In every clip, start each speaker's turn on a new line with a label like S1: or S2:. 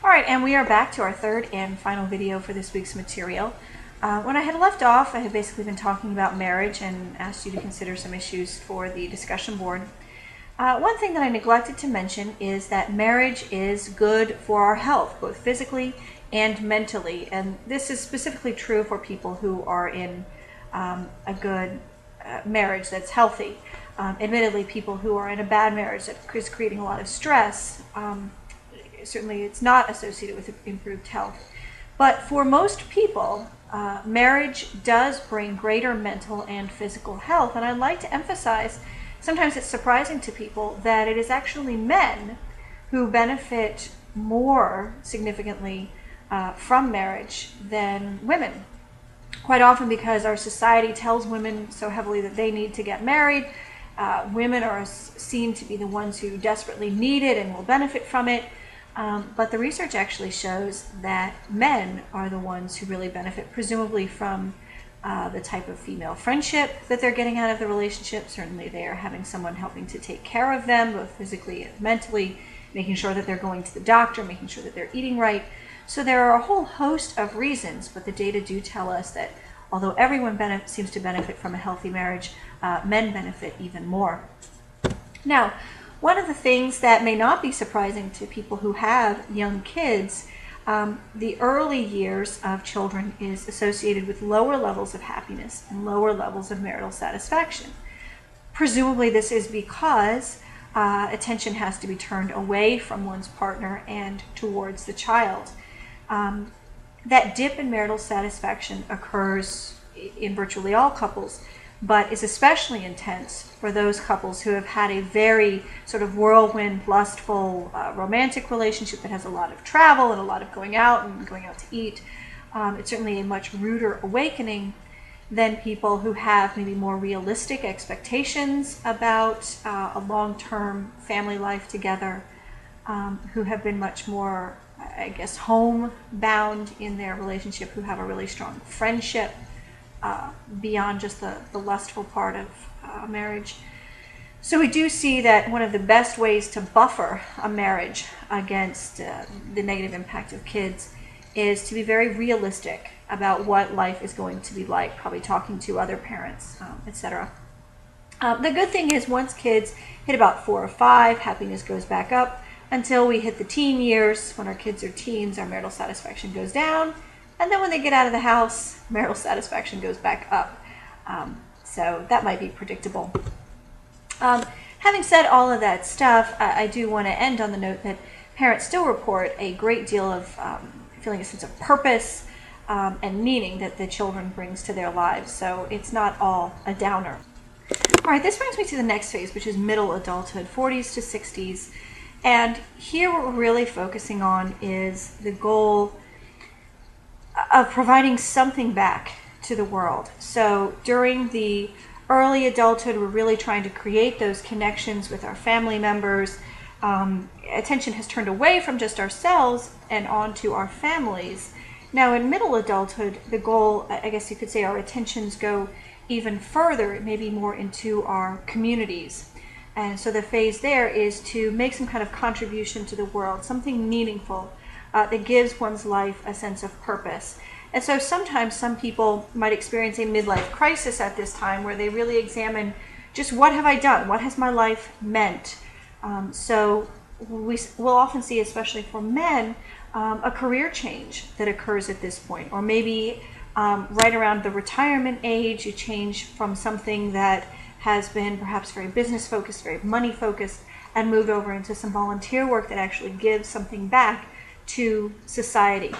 S1: All right, and we are back to our third and final video for this week's material. When I had left off, I had basically been talking about marriage and asked you to consider some issues for the discussion board. One thing that I neglected to mention is that marriage is good for our health, both physically and mentally. And this is specifically true for people who are in a good marriage that's healthy. Admittedly, people who are in a bad marriage that is creating a lot of stress, certainly it's not associated with improved health. But for most people, marriage does bring greater mental and physical health. And I'd like to emphasize, sometimes it's surprising to people that it is actually men who benefit more significantly from marriage than women. Quite often, because our society tells women so heavily that they need to get married, women are seen to be the ones who desperately need it and will benefit from it. But the research actually shows that men are the ones who really benefit, presumably from the type of female friendship that they're getting out of the relationship. Certainly they are having someone helping to take care of them, both physically and mentally, making sure that they're going to the doctor, making sure that they're eating right. So there are a whole host of reasons, but the data do tell us that although everyone seems to benefit from a healthy marriage, men benefit even more. Now, one of the things that may not be surprising to people who have young kids, the early years of children is associated with lower levels of happiness and lower levels of marital satisfaction. Presumably this is because attention has to be turned away from one's partner and towards the child. That dip in marital satisfaction occurs in virtually all couples, but is especially intense for those couples who have had a very sort of whirlwind, lustful, romantic relationship that has a lot of travel and a lot of going out to eat. It's certainly a much ruder awakening than people who have maybe more realistic expectations about a long-term family life together, who have been much more, I guess, home-bound in their relationship, who have a really strong friendship beyond just the lustful part of marriage. So we do see that one of the best ways to buffer a marriage against the negative impact of kids is to be very realistic about what life is going to be like, probably talking to other parents, etc. The good thing is once kids hit about 4 or 5, happiness goes back up until we hit the teen years. When our kids are teens, our marital satisfaction goes down. And then when they get out of the house, marital satisfaction goes back up. So that might be predictable. Having said all of that stuff, I do want to end on the note that parents still report a great deal of feeling a sense of purpose and meaning that the children brings to their lives. So it's not all a downer. All right, this brings me to the next phase, which is middle adulthood, 40s to 60s. And here what we're really focusing on is the goal of providing something back to the world. So during the early adulthood, we're really trying to create those connections with our family members. Attention has turned away from just ourselves and onto our families. Now in middle adulthood, the goal, I guess you could say, our attentions go even further, maybe more into our communities. And so the phase there is to make some kind of contribution to the world, something meaningful that gives one's life a sense of purpose. And so sometimes some people might experience a midlife crisis at this time where they really examine just what have I done? What has my life meant? So we'll often see, especially for men, a career change that occurs at this point. Or maybe right around the retirement age, you change from something that has been perhaps very business focused, very money focused, and moved over into some volunteer work that actually gives something back to society.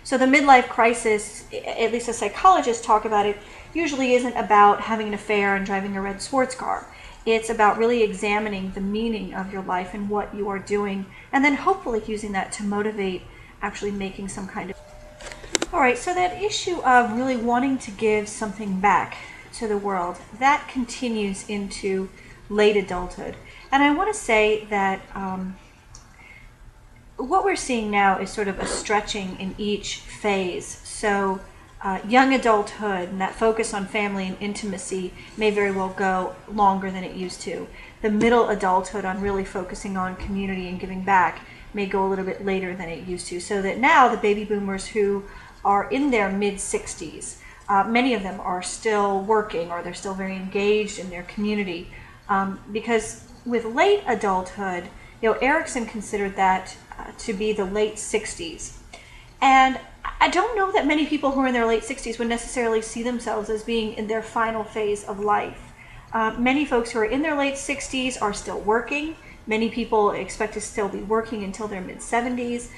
S1: So the midlife crisis, at least as psychologists talk about it, usually isn't about having an affair and driving a red sports car. It's about really examining the meaning of your life and what you are doing, and then hopefully using that to motivate actually making some kind of... All right, so that issue of really wanting to give something back to the world, that continues into late adulthood. And I want to say that what we're seeing now is sort of a stretching in each phase. So young adulthood and that focus on family and intimacy may very well go longer than it used to. The middle adulthood on really focusing on community and giving back may go a little bit later than it used to. So that now the baby boomers who are in their mid-60s, many of them are still working, or they're still very engaged in their community. Because with late adulthood, Erickson considered that to be the late 60s. And I don't know that many people who are in their late 60s would necessarily see themselves as being in their final phase of life. Many folks who are in their late 60s are still working. Many people expect to still be working until their mid-70s.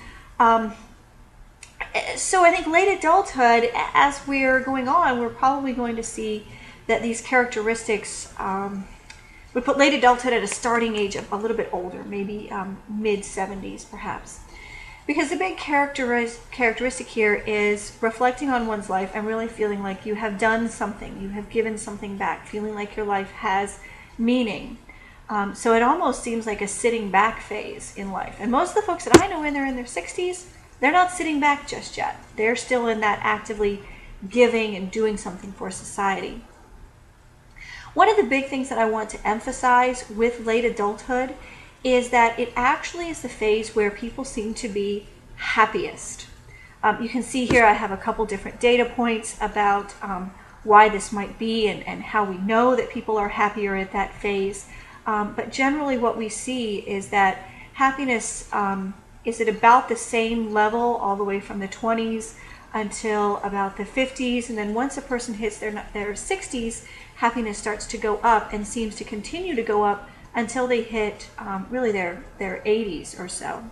S1: So I think late adulthood, as we're going on, we're probably going to see that these characteristics would put late adulthood at a starting age of a little bit older, maybe mid-70s perhaps. Because the big characteristic here is reflecting on one's life and really feeling like you have done something, you have given something back, feeling like your life has meaning. So it almost seems like a sitting back phase in life. And most of the folks that I know when they're in their 60s, they're not sitting back just yet. They're still in that actively giving and doing something for society. One of the big things that I want to emphasize with late adulthood is that it actually is the phase where people seem to be happiest. You can see here I have a couple different data points about why this might be and how we know that people are happier at that phase. But generally what we see is that happiness is at about the same level all the way from the 20s until about the 50s. And then once a person hits their 60s, happiness starts to go up and seems to continue to go up until they hit really their 80s or so.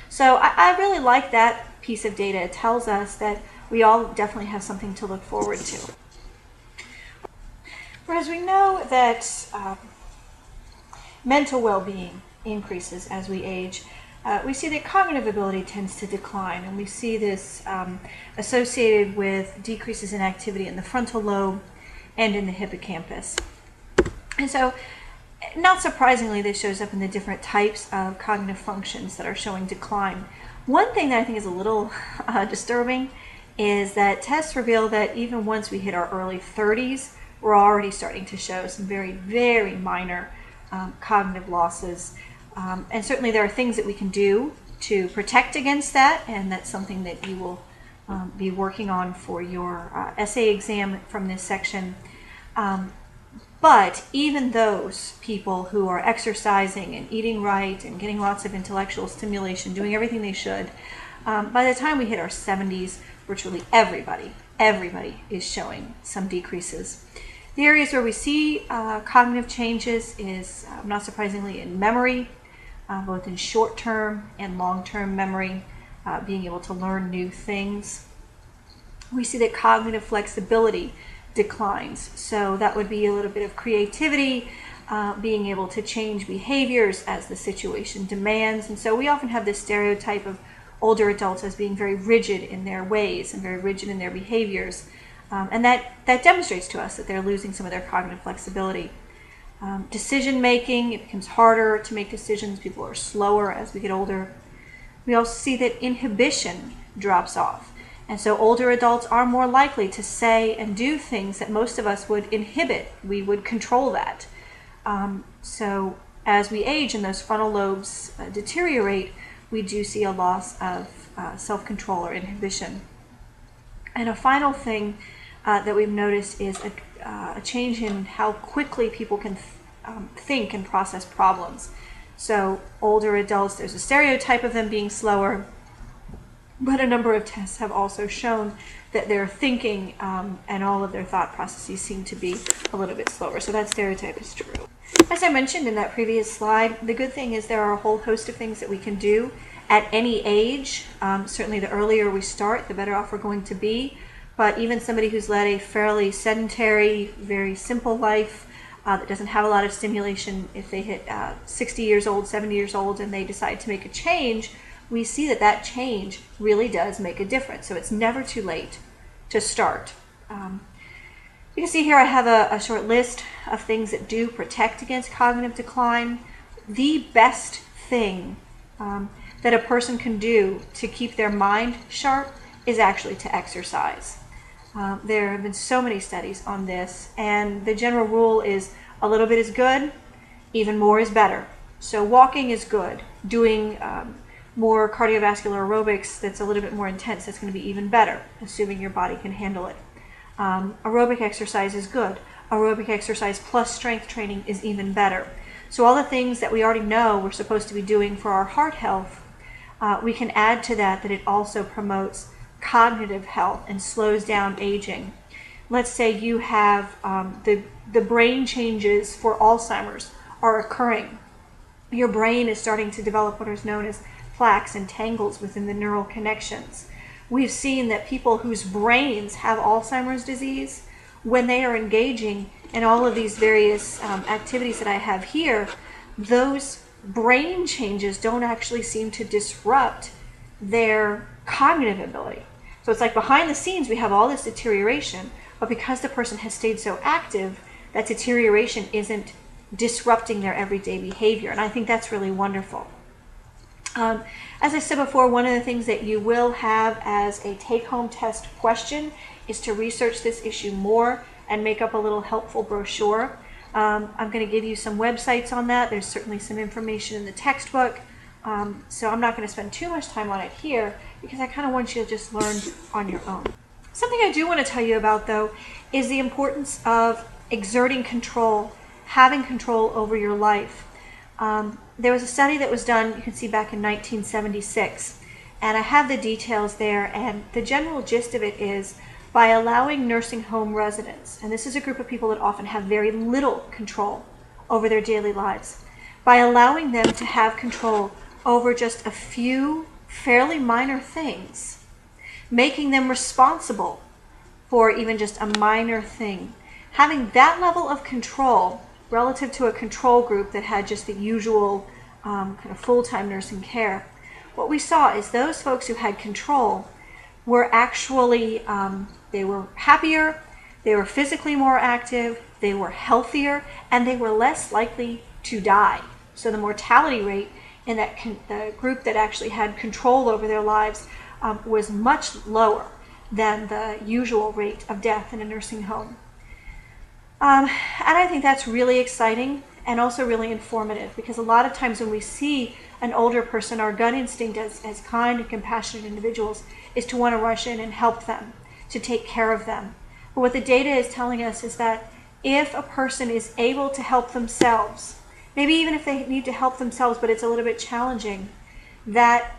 S1: So I really like that piece of data. It tells us that we all definitely have something to look forward to. Whereas we know that mental well-being increases as we age, we see that cognitive ability tends to decline, and we see this associated with decreases in activity in the frontal lobe and in the hippocampus. And so, not surprisingly, this shows up in the different types of cognitive functions that are showing decline. One thing that I think is a little disturbing is that tests reveal that even once we hit our early 30s, we're already starting to show some very, very minor cognitive losses. And certainly there are things that we can do to protect against that, and that's something that you will be working on for your essay exam from this section. But even those people who are exercising and eating right and getting lots of intellectual stimulation, doing everything they should, by the time we hit our 70s, virtually everybody is showing some decreases. The areas where we see cognitive changes is, not surprisingly, in memory, both in short-term and long-term memory, being able to learn new things. We see that cognitive flexibility declines. So that would be a little bit of creativity, being able to change behaviors as the situation demands. And so we often have this stereotype of older adults as being very rigid in their ways and very rigid in their behaviors. And that demonstrates to us that they're losing some of their cognitive flexibility. Decision making, it becomes harder to make decisions. People are slower as we get older. We also see that inhibition drops off. And so older adults are more likely to say and do things that most of us would inhibit. We would control that. So as we age and those frontal lobes deteriorate, we do see a loss of self-control or inhibition. And a final thing that we've noticed is a change in how quickly people can think and process problems. So older adults, there's a stereotype of them being slower, but a number of tests have also shown that their thinking and all of their thought processes seem to be a little bit slower. So that stereotype is true. As I mentioned in that previous slide, the good thing is there are a whole host of things that we can do at any age. Certainly the earlier we start, the better off we're going to be. But even somebody who's led a fairly sedentary, very simple life that doesn't have a lot of stimulation, if they hit 60 years old, 70 years old, and they decide to make a change, we see that that change really does make a difference. So it's never too late to start. You can see here I have a short list of things that do protect against cognitive decline. The best thing that a person can do to keep their mind sharp is actually to exercise. There have been so many studies on this, and the general rule is a little bit is good, even more is better. So walking is good. Doing more cardiovascular aerobics that's a little bit more intense, that's going to be even better, assuming your body can handle it. Aerobic exercise is good. Aerobic exercise plus strength training is even better. So all the things that we already know we're supposed to be doing for our heart health, we can add to that it also promotes cognitive health and slows down aging. Let's say you have the brain changes for Alzheimer's are occurring. Your brain is starting to develop what is known as plaques and tangles within the neural connections. We've seen that people whose brains have Alzheimer's disease, when they are engaging in all of these various activities that I have here, those brain changes don't actually seem to disrupt their cognitive ability. So it's like behind the scenes we have all this deterioration, but because the person has stayed so active, that deterioration isn't disrupting their everyday behavior. And I think that's really wonderful. As I said before, one of the things that you will have as a take-home test question is to research this issue more and make up a little helpful brochure. I'm going to give you some websites on that. There's certainly some information in the textbook. So I'm not going to spend too much time on it here because I kind of want you to just learn on your own. Something I do want to tell you about, though, is the importance of exerting control, having control over your life. There was a study that was done, you can see back in 1976, and I have the details there, and the general gist of it is by allowing nursing home residents, and this is a group of people that often have very little control over their daily lives, by allowing them to have control over just a few fairly minor things, making them responsible for even just a minor thing. Having that level of control relative to a control group that had just the usual kind of full-time nursing care, what we saw is those folks who had control were actually, they were happier, they were physically more active, they were healthier, and they were less likely to die. So the mortality rate in that the group that actually had control over their lives was much lower than the usual rate of death in a nursing home. And I think that's really exciting and also really informative, because a lot of times when we see an older person, our gut instinct as kind and compassionate individuals is to want to rush in and help them, to take care of them. But what the data is telling us is that if a person is able to help themselves, maybe even if they need to help themselves but it's a little bit challenging, that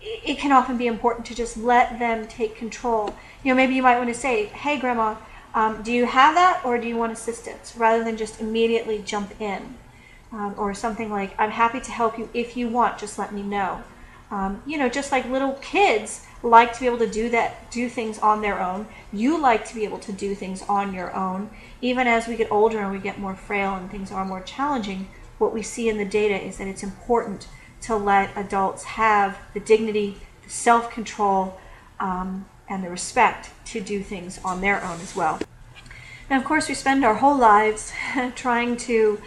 S1: it can often be important to just let them take control. You know, maybe you might want to say, hey grandma, do you have that, or do you want assistance, rather than just immediately jump in. Or something like, I'm happy to help you if you want, just let me know. You know, just like little kids like to be able to do things on their own. You like to be able to do things on your own. Even as we get older and we get more frail and things are more challenging, what we see in the data is that it's important to let adults have the dignity, the self-control, and the respect to do things on their own as well. Now, of course, we spend our whole lives trying to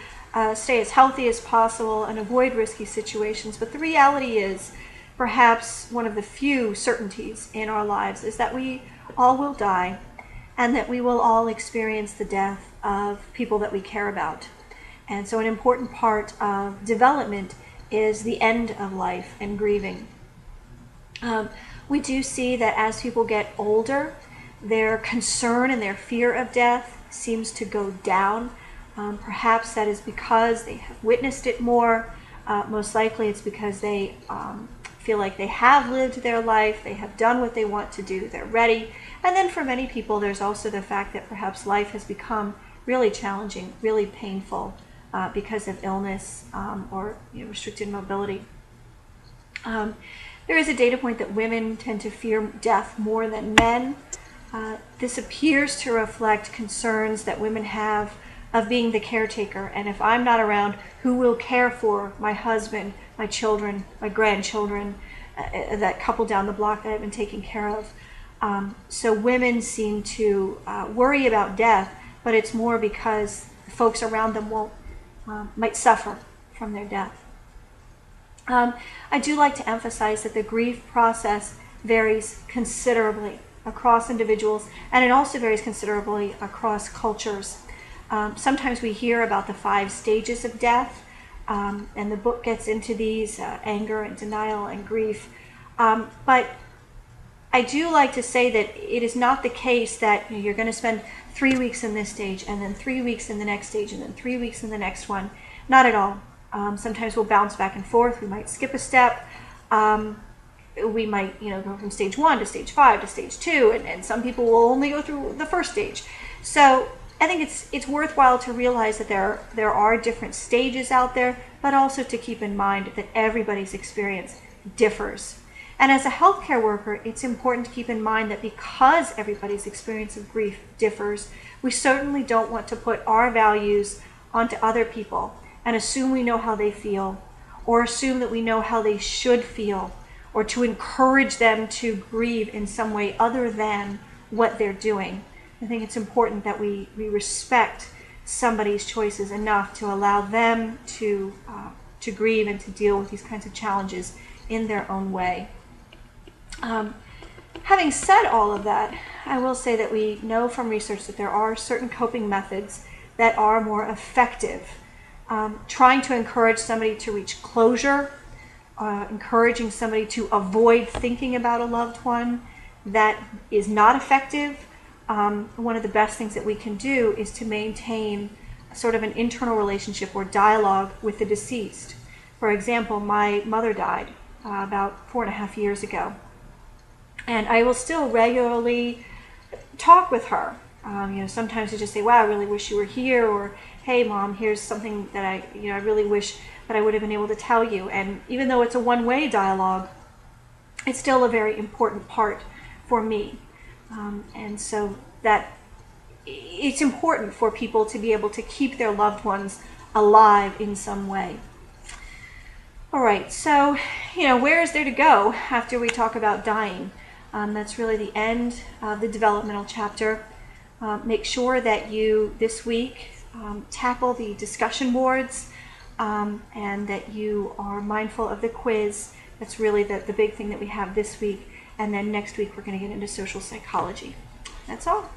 S1: stay as healthy as possible and avoid risky situations, but the reality is, perhaps one of the few certainties in our lives is that we all will die and that we will all experience the death of people that we care about. And so an important part of development is the end of life and grieving. We do see that as people get older, their concern and their fear of death seems to go down. Perhaps that is because they have witnessed it more. Most likely it's because they feel like they have lived their life, they have done what they want to do, they're ready. And then for many people, there's also the fact that perhaps life has become really challenging, really painful because of illness or restricted mobility. There is a data point that women tend to fear death more than men. This appears to reflect concerns that women have of being the caretaker, and if I'm not around, who will care for my husband, my children, my grandchildren, that couple down the block that I've been taking care of. So women seem to worry about death, but it's more because the folks around them might suffer from their death. I do like to emphasize that the grief process varies considerably across individuals, and it also varies considerably across cultures. Sometimes we hear about the 5 stages of death. And the book gets into these, anger and denial and grief. But I do like to say that it is not the case that you're going to spend 3 weeks in this stage and then 3 weeks in the next stage and then 3 weeks in the next one. Not at all. Sometimes we'll bounce back and forth. We might skip a step. We might, go from stage 1 to stage 5 to stage 2, and some people will only go through the first stage. So I think it's worthwhile to realize that there are different stages out there, but also to keep in mind that everybody's experience differs. And as a healthcare worker, it's important to keep in mind that because everybody's experience of grief differs, we certainly don't want to put our values onto other people and assume we know how they feel, or assume that we know how they should feel, or to encourage them to grieve in some way other than what they're doing. I think it's important that we respect somebody's choices enough to allow them to grieve and to deal with these kinds of challenges in their own way. Having said all of that, I will say that we know from research that there are certain coping methods that are more effective. Trying to encourage somebody to reach closure, encouraging somebody to avoid thinking about a loved one, that is not effective. One of the best things that we can do is to maintain sort of an internal relationship or dialogue with the deceased. For example, my mother died about 4.5 years ago. And I will still regularly talk with her. Sometimes I just say, wow, I really wish you were here, or hey, Mom, here's something that I really wish that I would have been able to tell you. And even though it's a one-way dialogue, it's still a very important part for me. And so that it's important for people to be able to keep their loved ones alive in some way. All right, so, where is there to go after we talk about dying? That's really the end of the developmental chapter. Make sure that you, this week, tackle the discussion boards and that you are mindful of the quiz. That's really the big thing that we have this week. And then next week, we're going to get into social psychology. That's all.